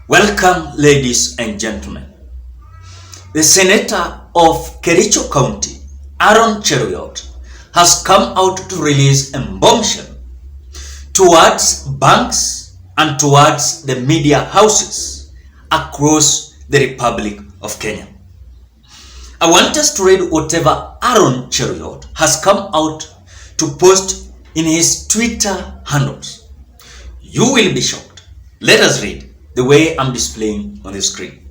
Welcome, ladies and gentlemen. The Senator of Kericho County, Aron Cheruyot, has come out to release a bombshell towards banks and towards the media houses across the Republic of Kenya. I want us to read whatever Aron Cheruyot has come out to post in his Twitter handles. You will be shocked. Let us read the way I'm displaying on the screen.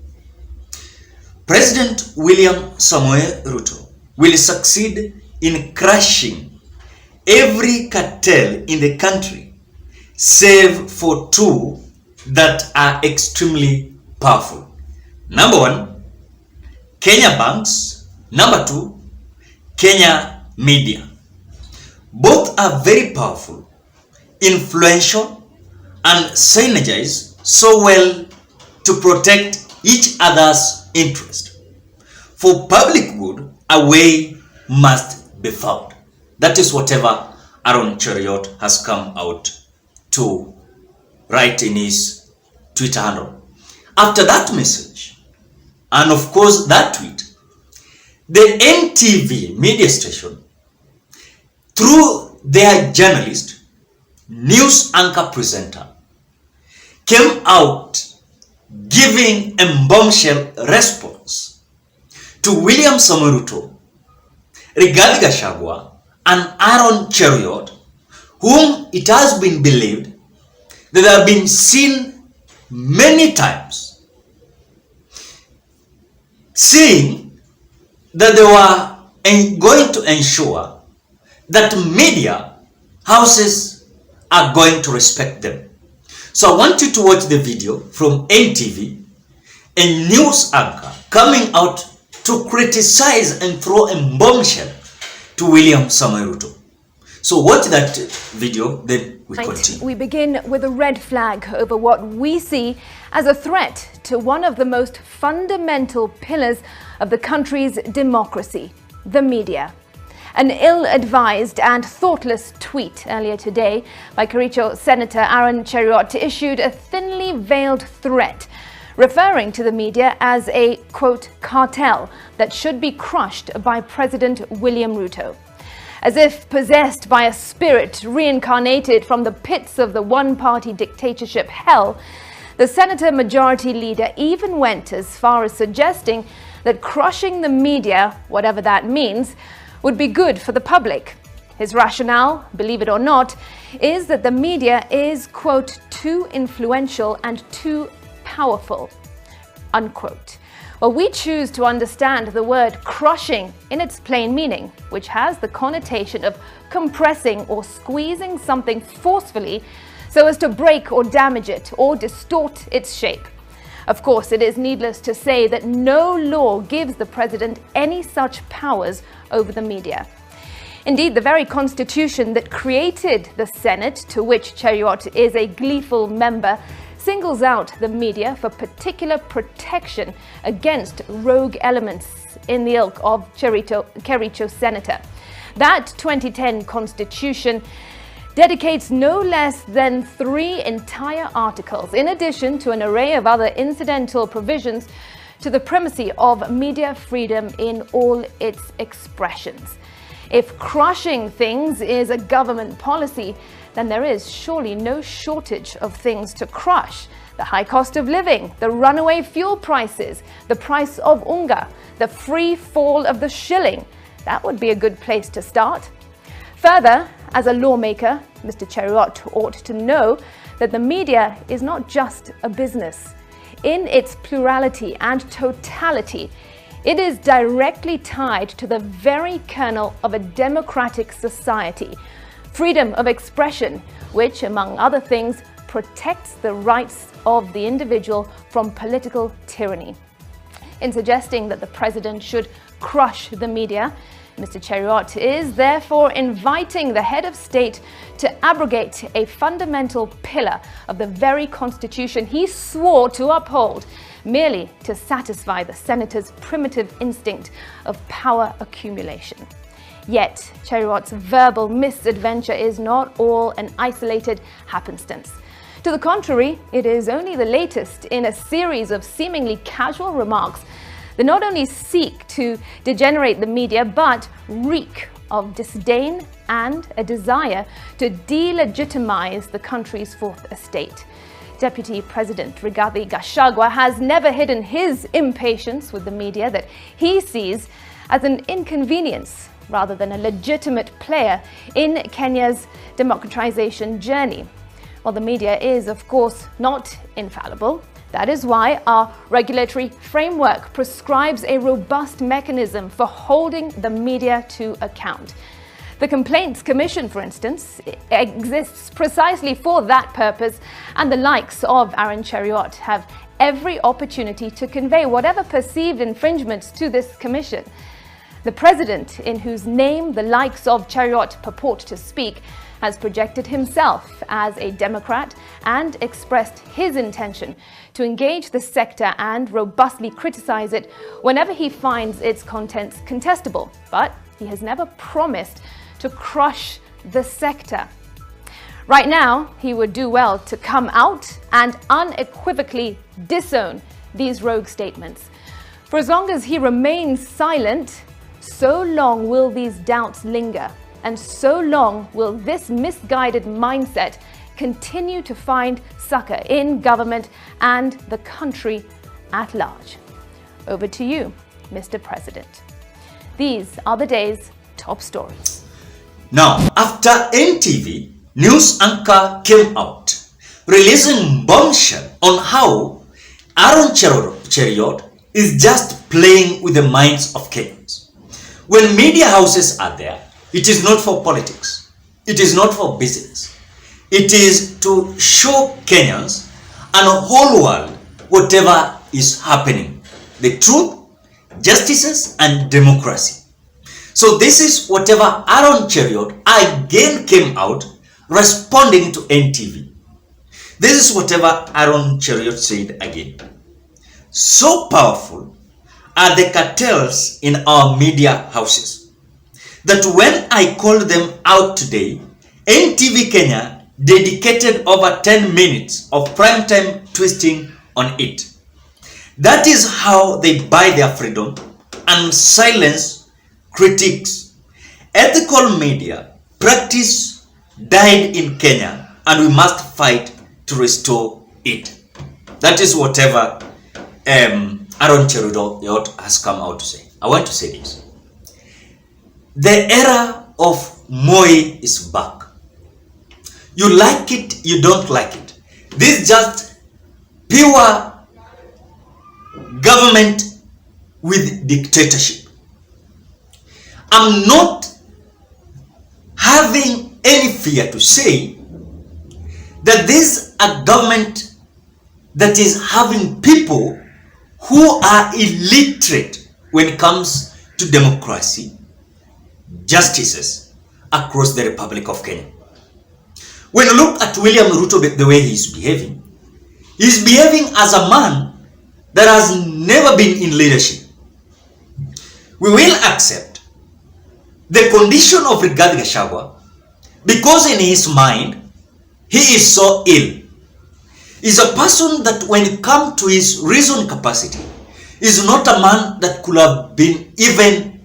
President William Samoei Ruto will succeed in crushing every cartel in the country save for two that are extremely powerful. Number one, Kenya banks. Number two, Kenya media. Both are very powerful, influential, and synergize so well to protect each other's interest. For public good, a way must be found. That is whatever Aron Cheruyot has come out to write in his Twitter handle. After that message, and of course that tweet, the NTV media station, through their journalist, news anchor presenter, came out giving a bombshell response to William Samoei Ruto, Rigathi Gachagua, and Aron Cheruyot, whom it has been believed that they have been seen many times saying that they were going to ensure that media houses are going to respect them. So I want you to watch the video from NTV, a news anchor coming out to criticize and throw a bombshell to William Samoei Ruto. So watch that video, then we continue. We begin with a red flag over what we see as a threat to one of the most fundamental pillars of the country's democracy, the media. An ill-advised and thoughtless tweet earlier today by Kericho Senator Aron Cheruyot issued a thinly veiled threat, referring to the media as a, quote, cartel that should be crushed by President William Ruto. As if possessed by a spirit reincarnated from the pits of the one-party dictatorship hell, the Senator Majority Leader even went as far as suggesting that crushing the media, whatever that means, would be good for the public. His rationale, believe it or not, is that the media is, quote, too influential and too powerful, unquote. Well, we choose to understand the word crushing in its plain meaning, which has the connotation of compressing or squeezing something forcefully so as to break or damage it or distort its shape. Of course, it is needless to say that no law gives the president any such powers over the media. Indeed, the very constitution that created the Senate, to which Cheruyot is a gleeful member, singles out the media for particular protection against rogue elements in the ilk of Kericho Senator. That 2010 constitution dedicates no less than 3 entire articles, in addition to an array of other incidental provisions, to the primacy of media freedom in all its expressions. If crushing things is a government policy, then there is surely no shortage of things to crush. The high cost of living, the runaway fuel prices, the price of unga, the free fall of the shilling. That would be a good place to start. Further, as a lawmaker, Mr. Cheruyot ought to know that the media is not just a business. In its plurality and totality, it is directly tied to the very kernel of a democratic society, freedom of expression, which, among other things, protects the rights of the individual from political tyranny. In suggesting that the president should crush the media, Mr. Cheruyot is therefore inviting the head of state to abrogate a fundamental pillar of the very constitution he swore to uphold, merely to satisfy the senator's primitive instinct of power accumulation. Yet, Cheruyot's verbal misadventure is not all an isolated happenstance. To the contrary, it is only the latest in a series of seemingly casual remarks that not only seek to degenerate the media, but reek of disdain and a desire to delegitimize the country's fourth estate. Deputy President Rigathi Gachagua has never hidden his impatience with the media that he sees as an inconvenience rather than a legitimate player in Kenya's democratization journey. While the media is, of course, not infallible, that is why our regulatory framework prescribes a robust mechanism for holding the media to account. The Complaints Commission, for instance, exists precisely for that purpose, and the likes of Aron Cheruyot have every opportunity to convey whatever perceived infringements to this commission. The president, in whose name the likes of Cheruyot purport to speak, has projected himself as a Democrat and expressed his intention to engage the sector and robustly criticize it whenever he finds its contents contestable. But he has never promised to crush the sector. Right now, he would do well to come out and unequivocally disown these rogue statements. For as long as he remains silent, so long will these doubts linger, and so long will this misguided mindset continue to find succor in government and the country at large. Over to you, Mr. President. These are the day's top stories. Now, after NTV, news anchor came out, releasing bombshell on how Aron Cheruyot is just playing with the minds of Kenyans. When media houses are there, it is not for politics. It is not for business. It is to show Kenyans and the whole world whatever is happening. The truth, justice, and democracy. So this is whatever Aron Cheruyot again came out responding to NTV. This is whatever Aron Cheruyot said again. So powerful are the cartels in our media houses that when I called them out today, NTV Kenya dedicated over 10 minutes of primetime twisting on it. That is how they buy their freedom and silence critics. Ethical media practice died in Kenya, and we must fight to restore it. That is whatever Aron Cheruyot has come out to say. I want to say this. The era of Moi is back. You like it, you don't like it. This is just pure government with dictatorship. I'm not having any fear to say that this is a government that is having people who are illiterate when it comes to democracy, justices across the Republic of Kenya. When you look at William Ruto, the way he's behaving as a man that has never been in leadership. We will accept the condition of Rigathi Gachagua because in his mind, he is so ill. He's a person that when it comes to his reason capacity, is not a man that could have been even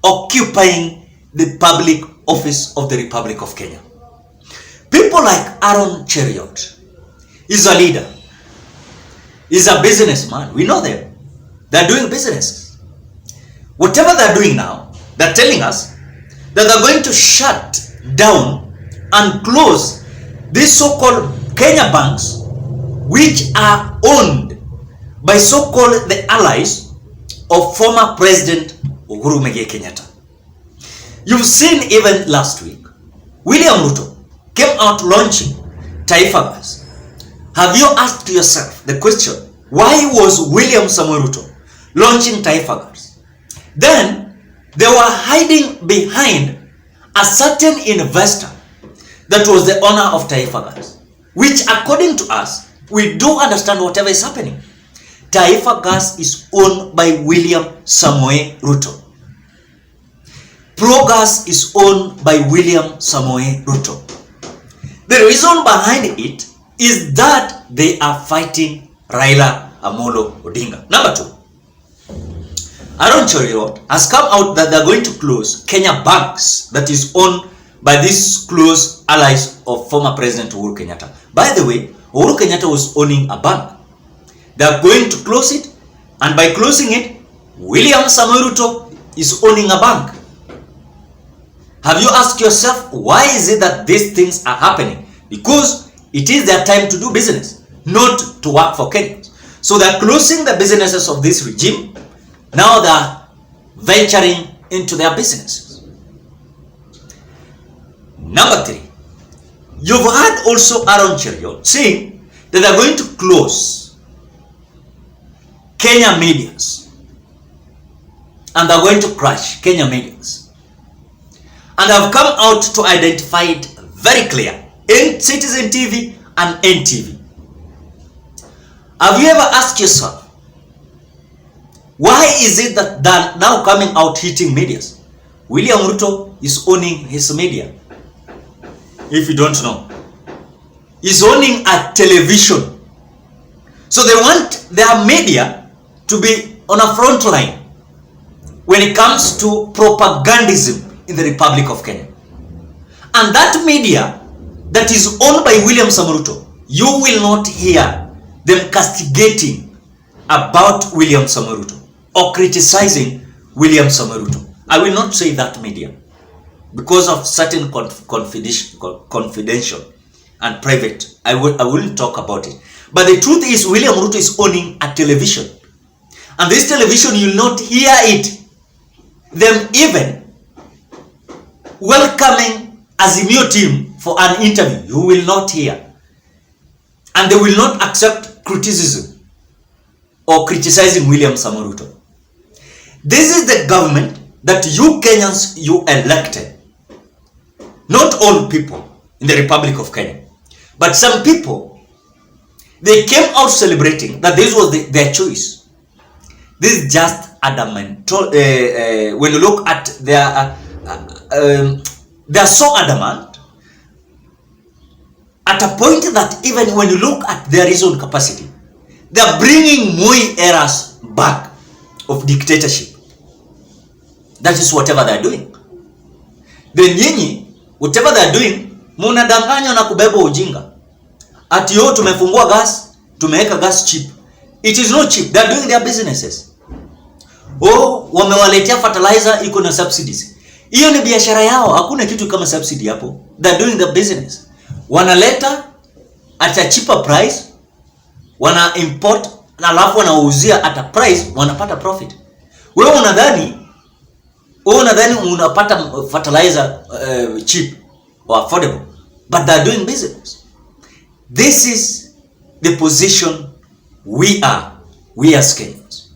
occupying the public office of the Republic of Kenya. People like Aron Cheruyot is a leader. He's a businessman. We know them. They're doing business. Whatever they're doing now, they're telling us that they're going to shut down and close these so-called Kenya banks, which are owned by so-called the allies of former President Uhuru Muigai Kenyatta. You've seen even last week, William Ruto came out launching Taifa Gas. Have you asked yourself the question, why was William Samoei Ruto launching Taifa Gas? Then they were hiding behind a certain investor that was the owner of Taifa Gas, which according to us, we do understand whatever is happening. Taifa Gas is owned by William Samoei Ruto. Progas is owned by William Samoei Ruto. The reason behind it is that they are fighting Raila Amolo Odinga. Number 2, Aron Cheruyot has come out that they're going to close Kenya banks that is owned by these close allies of former President Uhuru Kenyatta. By the way, Uhuru Kenyatta was owning a bank. They're going to close it, and by closing it, William Samoei Ruto is owning a bank. Have you asked yourself, why is it that these things are happening? Because it is their time to do business, not to work for Kenyans. So they're closing the businesses of this regime. Now they're venturing into their businesses. Number 3, you've heard also Aron Cheruyot saying that they're going to close Kenya medias, and they're going to crash Kenya medias. And I've come out to identify it very clear in Citizen TV and NTV. Have you ever asked yourself, why is it that they're now coming out hitting medias? William Ruto is owning his media. If you don't know, he's owning a television. So they want their media to be on a front line when it comes to propagandism in the Republic of Kenya. And that media that is owned by William Samoei Ruto, you will not hear them castigating about William Samoei Ruto or criticizing William Samoei Ruto. I will not say that media because of certain confidential and private. I wouldn't talk about it. But the truth is, William Ruto is owning a television. And this television, you will not hear it. Them even welcoming Azimio team for an interview. You will not hear. And they will not accept criticism or criticizing William Samoei Ruto. This is the government that you Kenyans, you elected. Not all people in the Republic of Kenya. But some people, they came out celebrating that this was their choice. This is just adamant. When you look at their, they are so adamant at a point that even when you look at their reason capacity, they are bringing Moi eras back of dictatorship. That is whatever they are doing. Then nyinyi, whatever they are doing, munadanganywa na kubeba ujinga. Ati yo tumefungua gas, tumeweka gas cheap. It is not cheap. They are doing their businesses. Oh, wamewaletea fertilizer iko na subsidies. Hiyo ni biashara yao, hakuna kitu kama subsidy hapo. They are doing the business. Wanaleta at a cheaper price, wana import na alafu wanauzia at a price, wanapata profit. Wewe unadhani unapata fertilizer cheap or affordable, but they are doing business. This is the position we as Kenyans.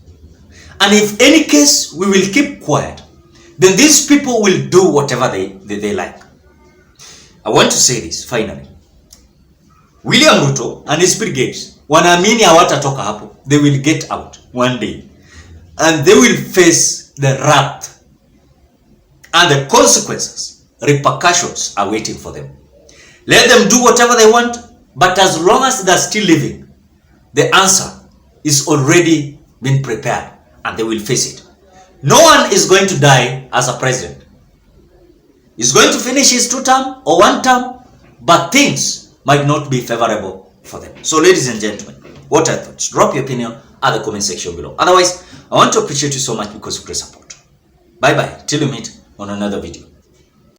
And if any case we will keep quiet, then these people will do whatever they like. I want to say this finally. William Ruto and his brigades, wanaamini hawatatoka hapo. They will get out one day. And they will face the wrath and the consequences, repercussions are waiting for them. Let them do whatever they want, but as long as they're still living, the answer is already been prepared and they will face it. No one is going to die as a president. He's going to finish his 2 term or 1 term, but things might not be favorable for them. So ladies and gentlemen, what are your thoughts? Drop your opinion at the comment section below. Otherwise, I want to appreciate you so much because of your support. Bye bye. Till we meet on another video.